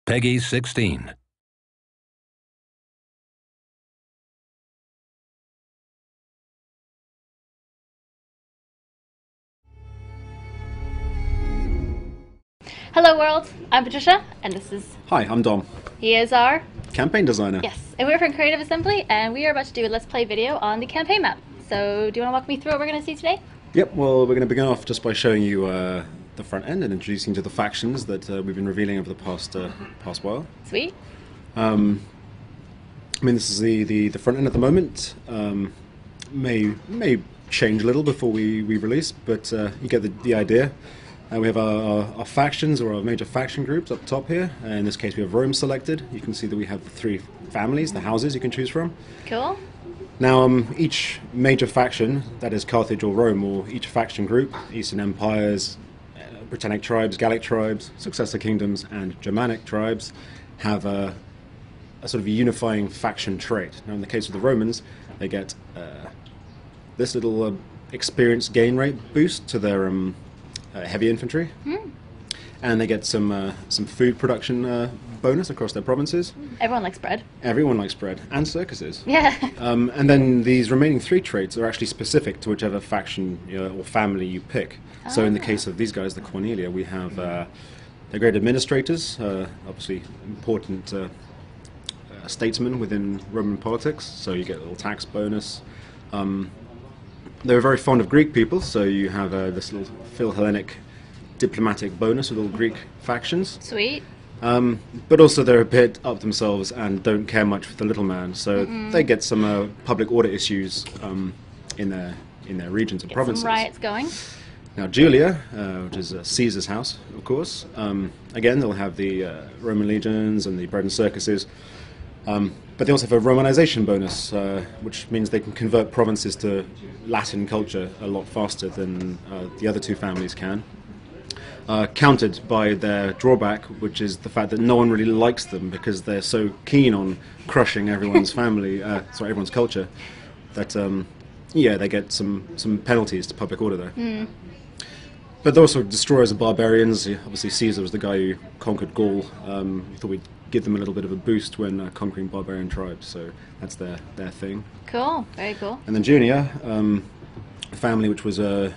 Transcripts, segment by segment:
Peggy 16. Hello world, I'm Patricia, and this is... Hi, I'm Dom. He is our... Campaign designer. Yes, and we're from Creative Assembly, and we are about to do a Let's Play video on the campaign map. So, do you want to walk me through what we're going to see today? Yep, well, we're going to begin off just by showing you the front end and introducing you to the factions that we've been revealing over the past while. Sweet. I mean, this is the front end at the moment. May change a little before we release, but you get the idea. We have our factions, or our major faction groups up top here. In this case we have Rome selected. You can see that we have the three families, the houses you can choose from. Cool. Now each major faction, that is Carthage or Rome, or each faction group, Eastern Empires, Britannic tribes, Gallic tribes, successor kingdoms and Germanic tribes, have a sort of a unifying faction trait. Now in the case of the Romans, they get this little experience gain rate boost to their heavy infantry, and they get some food production bonus across their provinces. Everyone likes bread. Everyone likes bread, and circuses. Yeah. And then these remaining three traits are actually specific to whichever faction or family you pick. So in the case of these guys, the Cornelia, we have they're great administrators, obviously important statesmen within Roman politics, so you get a little tax bonus. They were very fond of Greek people, so you have this little Philhellenic diplomatic bonus with all Greek factions. Sweet. But also they're a bit up themselves and don't care much for the little man, so they get some public order issues in their regions and provinces. Some riots going. Now Julia, which is Caesar's house, of course, again they'll have the Roman legions and the bread and circuses. But they also have a Romanization bonus, which means they can convert provinces to Latin culture a lot faster than the other two families can. Countered by their drawback, which is the fact that no one really likes them because they're so keen on crushing everyone's everyone's culture, that they get some penalties to public order there. But they're also destroyers of barbarians. Obviously Caesar was the guy who conquered Gaul. We thought we'd give them a little bit of a boost when conquering barbarian tribes, so that's their thing. Cool, very cool. And then Junia, a family which was, I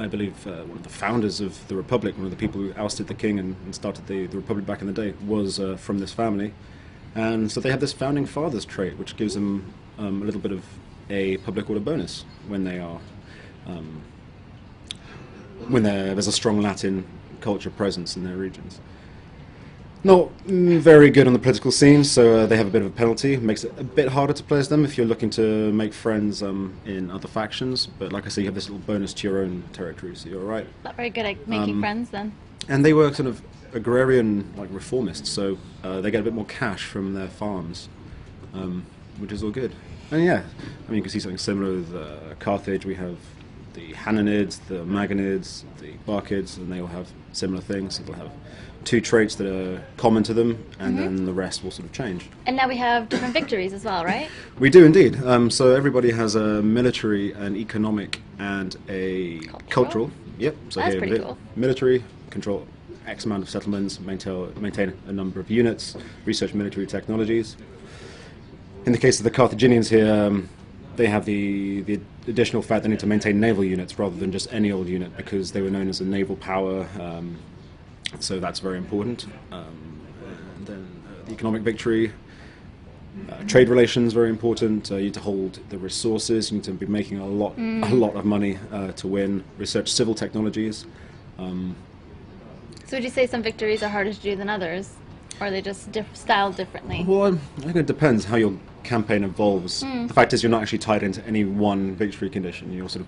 believe, one of the founders of the Republic, one of the people who ousted the king and started the Republic back in the day, was from this family. And so they have this founding fathers trait, which gives them a little bit of a public order bonus when they are... there's a strong Latin culture presence in their regions. Not very good on the political scene, so they have a bit of a penalty. Makes it a bit harder to play as them if you're looking to make friends in other factions. But like I say, you have this little bonus to your own territory, so you're all right. Not very good at making friends then. And they were sort of agrarian, like reformists, so they get a bit more cash from their farms, which is all good. And yeah, I mean you can see something similar with Carthage. We have the Hananids, the Maganids, the Barkids, and they all have similar things. So they'll have two traits that are common to them, and then the rest will sort of change. And now we have different victories as well, right? We do indeed. So everybody has a military, an economic, and a cultural. Yep. So that's here, pretty cool. Military, control X amount of settlements, maintain a number of units, research military technologies. In the case of the Carthaginians here, they have the additional fact they need to maintain naval units rather than just any old unit, because they were known as a naval power. So that's very important. And then the economic victory, trade relations, very important. You need to hold the resources. You need to be making a lot of money to win. Research civil technologies. So would you say some victories are harder to do than others, or are they just styled differently? Well, I think it depends how your campaign evolves. The fact is, you're not actually tied into any one victory condition. You're sort of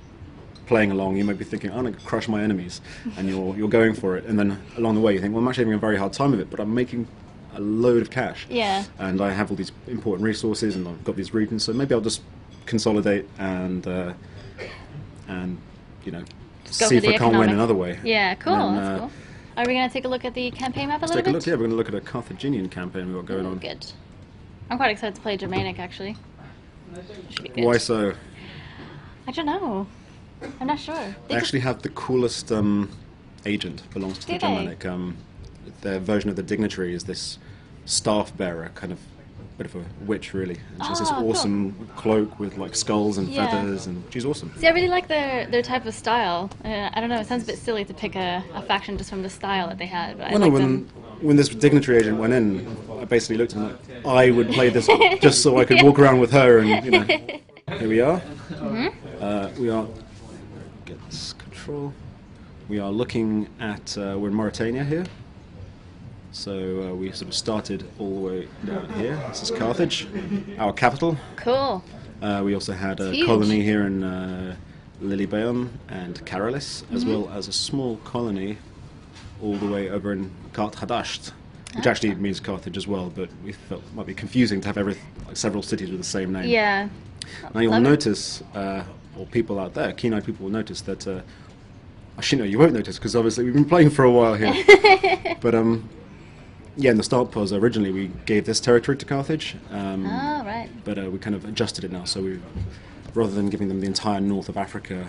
playing along. You might be thinking, I'm going to crush my enemies, and you're going for it, and then along the way you think, well, I'm actually having a very hard time of it, but I'm making a load of cash. Yeah. And I have all these important resources, and I've got these regions, so maybe I'll just consolidate and see if I can't win another way. Yeah, cool. That's cool. Are we going to take a look at the campaign map a little bit? Let's take a look. Yeah, we're going to look at a Carthaginian campaign we've got going on. Good. I'm quite excited to play Germanic, actually. Should be good. Why so? I don't know. I'm not sure. They actually have the coolest agent belongs to the Germanic. their version of the dignitary is this staff bearer, kind of bit of a witch, really. And she has this Cool. awesome cloak with like skulls and Yeah. feathers, and she's awesome. See, I really like their type of style. I don't know, it sounds a bit silly to pick a faction just from the style that they had, but I Well, no, like when them. when this dignitary agent went in, I basically looked at him like, I would play this just so I could walk around with her, and you know, here we are. We are get this control. We are looking at we're in Mauritania here. So we sort of started all the way down here. This is Carthage, our capital. Cool. We also had a It's huge. colony here in Lilybaeum and Caralis, as well as a small colony all the way over in Kart Hadasht, which actually means Carthage as well, but we felt it might be confusing to have several cities with the same name. Yeah. Now you'll Love it. notice, or people out there, keen-eyed people will notice that, actually no, you won't notice, because obviously we've been playing for a while here. But yeah, in the start pause, originally we gave this territory to Carthage, Oh, right. but we kind of adjusted it now, so rather than giving them the entire north of Africa,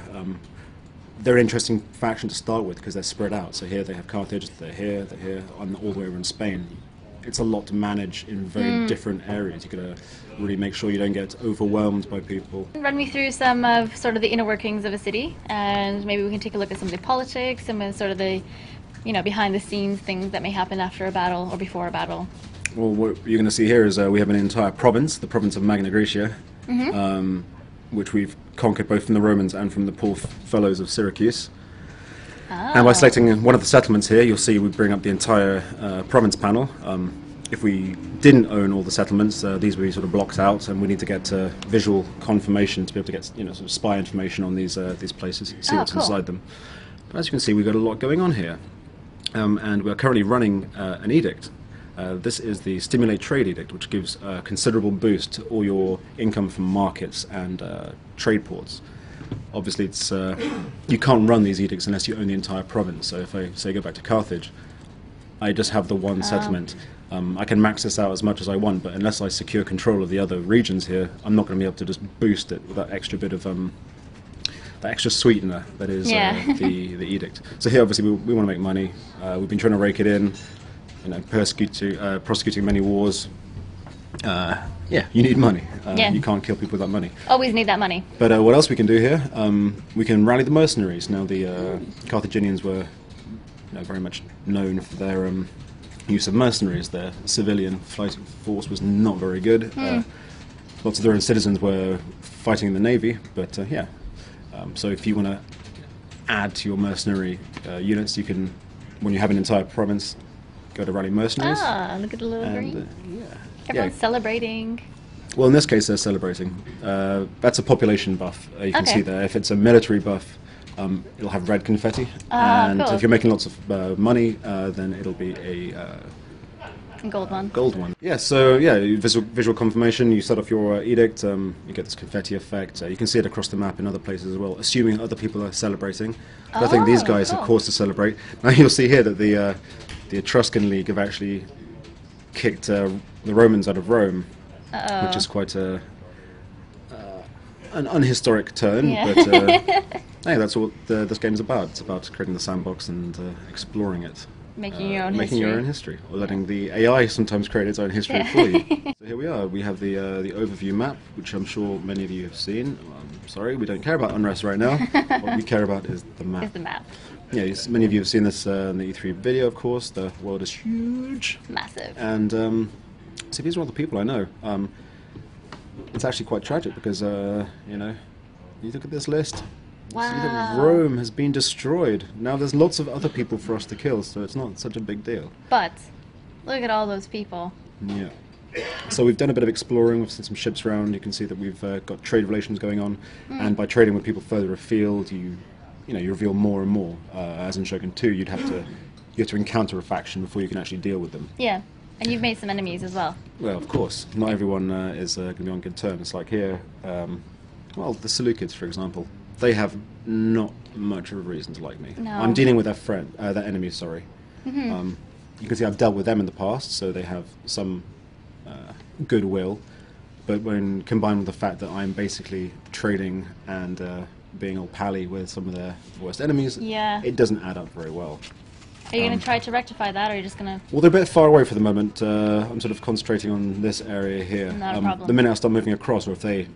they're an interesting faction to start with because they're spread out. So here they have Carthage, they're here, and all the way over in Spain. It's a lot to manage in very different areas. You've got to really make sure you don't get overwhelmed by people. Run me through some of sort of the inner workings of a city, and maybe we can take a look at some of the politics, some of sort of the, behind the scenes things that may happen after a battle or before a battle. Well, what you're going to see here is we have an entire province, the province of Magna Graecia, which we've conquered both from the Romans and from the poor fellows of Syracuse. And by selecting one of the settlements here, you'll see we bring up the entire province panel. If we didn't own all the settlements, these would be sort of blocked out, and we need to get visual confirmation to be able to get sort of spy information on these places, see what's cool. inside them. But as you can see, we've got a lot going on here, and we're currently running an edict. This is the Stimulate Trade Edict, which gives a considerable boost to all your income from markets and trade ports. Obviously, it's you can't run these edicts unless you own the entire province. So if I say go back to Carthage, I just have the one settlement. I can max this out as much as I want, but unless I secure control of the other regions here, I'm not going to be able to just boost it with that extra bit of that extra sweetener that is the edict. So here, obviously, we want to make money. We've been trying to rake it in, prosecuting many wars. Yeah, you need money. You can't kill people without money. Always need that money. But what else we can do here? We can rally the mercenaries. Now, the Carthaginians were very much known for their use of mercenaries. Their civilian fighting force was not very good. Lots of their own citizens were fighting in the navy, but yeah. So if you want to add to your mercenary units, you can, when you have an entire province, go to rally mercenaries. Ah, look at the little green. Everyone's Yeah. celebrating. Well, in this case, they're celebrating. That's a population buff. You can Okay. see there. If it's a military buff, it'll have red confetti. And cool. if you're making lots of money, then it'll be a Gold one. gold one. Yeah, so yeah, visual confirmation. You set off your edict, you get this confetti effect. You can see it across the map in other places as well, assuming other people are celebrating. But I think these guys have cool. cause to celebrate. Now you'll see here that the Etruscan League have actually kicked the Romans out of Rome, which is quite an unhistoric turn. Yeah. But hey, that's what this game is about. It's about creating the sandbox and exploring it. Making your own Making history. your own history, or letting the AI sometimes create its own history for you. So here we are. We have the overview map, which I'm sure many of you have seen. Sorry, we don't care about unrest right now. What we care about is the map. Is the map. Yeah, many of you have seen this in the E3 video, of course. The world is huge. Massive. And see, these are all the people I know. It's actually quite tragic because, you look at this list. You see that Wow. Rome has been destroyed. Now there's lots of other people for us to kill, so it's not such a big deal. But look at all those people. Yeah. So we've done a bit of exploring. We've seen some ships around. You can see that we've got trade relations going on, and by trading with people further afield, you reveal more and more. As in Shogun 2, you have to encounter a faction before you can actually deal with them. Yeah. And you've made some enemies as well. Well, of course, not everyone is going to be on good terms. Like here, the Seleucids, for example, they have not much of a reason to like me. No. I'm dealing with their enemies. Sorry. You can see I've dealt with them in the past, so they have some goodwill. But when combined with the fact that I'm basically trading and being all pally with some of their worst enemies, Yeah. it doesn't add up very well. Are you going to try to rectify that, or are you just going to... Well, they're a bit far away for the moment. I'm sort of concentrating on this area here. Not a problem. The minute I start moving across, or if they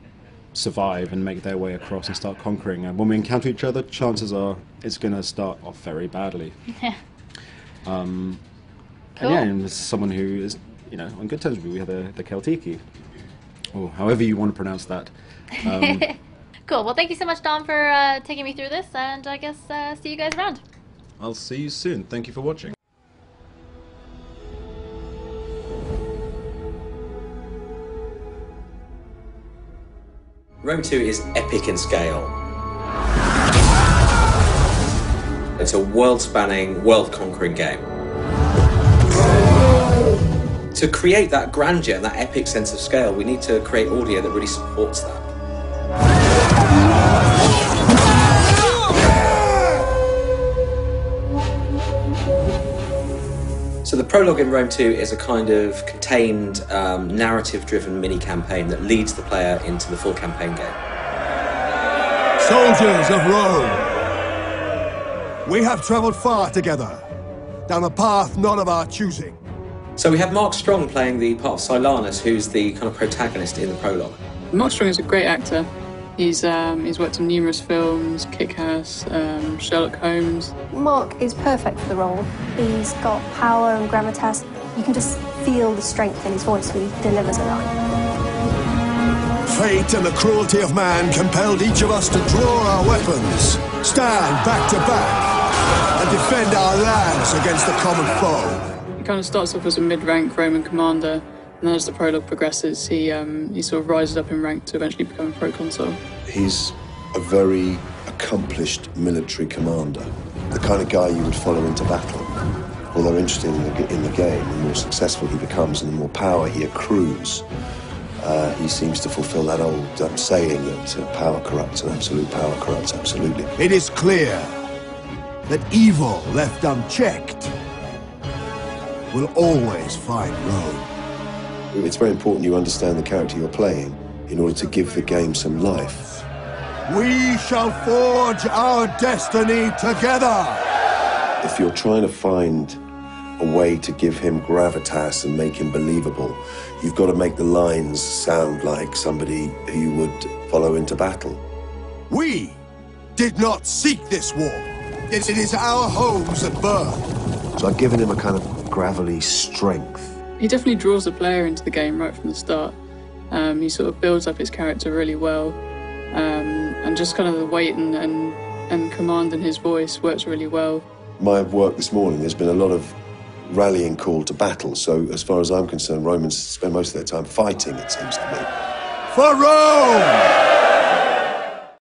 survive and make their way across and start conquering, when we encounter each other, chances are it's going to start off very badly. Cool. And yeah, and this is someone who is, on good terms with me. We have the Celtiki, or however you want to pronounce that. Cool. Well, thank you so much, Dom, for taking me through this, and I guess see you guys around. I'll see you soon. Thank you for watching. Rome 2 is epic in scale. It's a world-spanning, world-conquering game. To create that grandeur and that epic sense of scale, we need to create audio that really supports that. So the prologue in Rome 2 is a kind of contained, narrative-driven mini-campaign that leads the player into the full campaign game. Soldiers of Rome, we have travelled far together, down a path not of our choosing. So we have Mark Strong playing the part of Silanus, who's the kind of protagonist in the prologue. Mark Strong is a great actor. He's worked in numerous films, Kick-Ass, Sherlock Holmes. Mark is perfect for the role. He's got power and gravitas. You can just feel the strength in his voice when he delivers a line. Fate and the cruelty of man compelled each of us to draw our weapons, stand back to back, and defend our lands against the common foe. He kind of starts off as a mid-rank Roman commander, and then as the prologue progresses, he sort of rises up in rank to eventually become a proconsul. He's a very accomplished military commander, the kind of guy you would follow into battle. Although interesting in the game, the more successful he becomes and the more power he accrues, he seems to fulfill that old saying that power corrupts and absolute power corrupts absolutely. It is clear that evil left unchecked will always find Rome. It's very important you understand the character you're playing in order to give the game some life. We shall forge our destiny together! If you're trying to find a way to give him gravitas and make him believable, you've got to make the lines sound like somebody who you would follow into battle. We did not seek this war. It is our homes at birth. So I've given him a kind of gravelly strength. He definitely draws the player into the game right from the start. He sort of builds up his character really well, and just kind of the weight and command in his voice works really well. My work this morning, there's been a lot of rallying call to battle, so as far as I'm concerned, Romans spend most of their time fighting, it seems to me. For Rome!